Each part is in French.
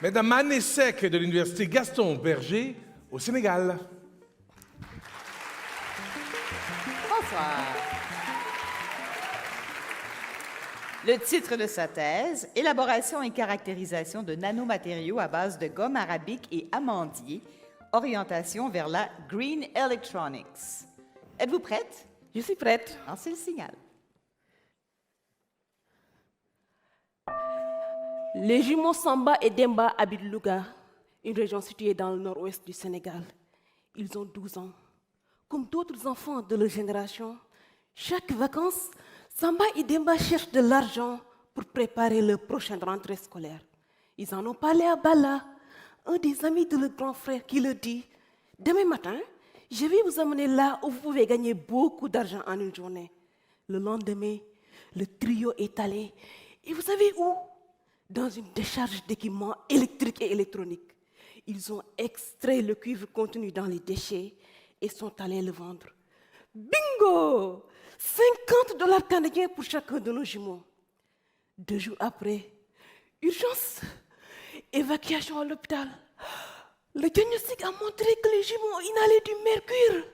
Mesdames Mané Sec de l'Université Gaston Berger au Sénégal. Bonsoir. Le titre de sa thèse, « Élaboration et caractérisation de nanomatériaux à base de gomme arabique et amandier, orientation vers la Green Electronics ». Êtes-vous prête? Je suis prête. Lancez le signal. Les jumeaux Samba et Demba habitent Louga, une région située dans le nord-ouest du Sénégal. Ils ont 12 ans. Comme d'autres enfants de leur génération, chaque vacances, Samba et Demba cherchent de l'argent pour préparer leur prochaine rentrée scolaire. Ils en ont parlé à Bala, un des amis de leur grand frère, qui leur dit « Demain matin, je vais vous amener là où vous pouvez gagner beaucoup d'argent en une journée. » Le lendemain, le trio est allé. Et vous savez où? Dans une décharge d'équipements électriques et électroniques. Ils ont extrait le cuivre contenu dans les déchets et sont allés le vendre. Bingo! 50 $ canadiens pour chacun de nos jumeaux. 2 jours après, urgence, évacuation à l'hôpital. Le diagnostic a montré que les jumeaux inhalaient du mercure.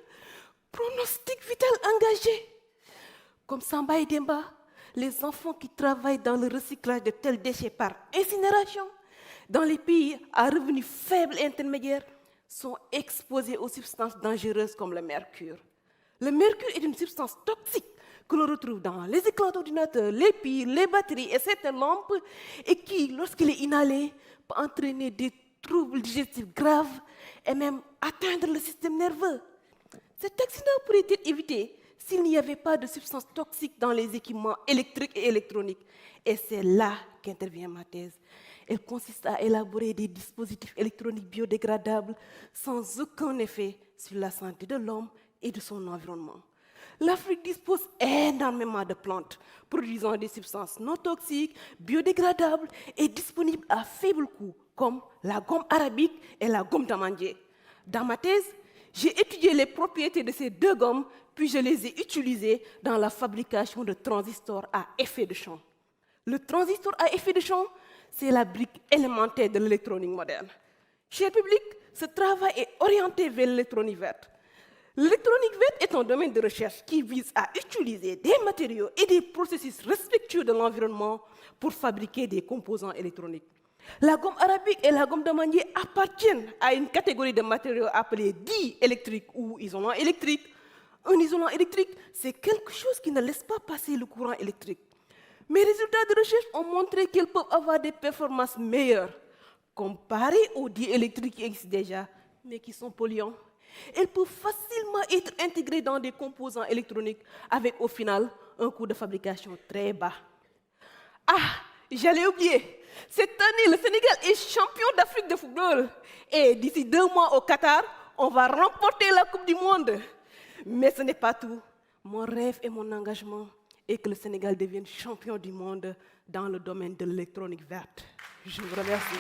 Pronostic vital engagé. Comme Samba et Demba, les enfants qui travaillent dans le recyclage de tels déchets par incinération dans les pays à revenus faibles et intermédiaires sont exposés aux substances dangereuses comme le mercure. Le mercure est une substance toxique que l'on retrouve dans les écrans d'ordinateur, les piles, les batteries et certaines lampes et qui, lorsqu'il est inhalé, peut entraîner des troubles digestifs graves et même atteindre le système nerveux. Cet accident pourrait être évité s'il n'y avait pas de substances toxiques dans les équipements électriques et électroniques. Et c'est là qu'intervient ma thèse. Elle consiste à élaborer des dispositifs électroniques biodégradables sans aucun effet sur la santé de l'homme et de son environnement. L'Afrique dispose énormément de plantes produisant des substances non toxiques, biodégradables et disponibles à faible coût, comme la gomme arabique et la gomme d'amandier. Dans ma thèse, j'ai étudié les propriétés de ces deux gommes, puis je les ai utilisées dans la fabrication de transistors à effet de champ. Le transistor à effet de champ, c'est la brique élémentaire de l'électronique moderne. Cher public, ce travail est orienté vers l'électronique verte. L'électronique verte est un domaine de recherche qui vise à utiliser des matériaux et des processus respectueux de l'environnement pour fabriquer des composants électroniques. La gomme arabique et la gomme d'amandier appartiennent à une catégorie de matériaux appelés dits électriques ou isolants électriques. Un isolant électrique, c'est quelque chose qui ne laisse pas passer le courant électrique. Mes résultats de recherche ont montré qu'ils peuvent avoir des performances meilleures, comparées aux dits électriques qui existent déjà, mais qui sont polluants. Elles peuvent facilement être intégrées dans des composants électroniques avec, au final, un coût de fabrication très bas. Ah, j'allais oublier. Cette année, le Sénégal est champion d'Afrique de football. Et d'ici 2 mois au Qatar, on va remporter la Coupe du Monde. Mais ce n'est pas tout. Mon rêve et mon engagement est que le Sénégal devienne champion du monde dans le domaine de l'électronique verte. Je vous remercie.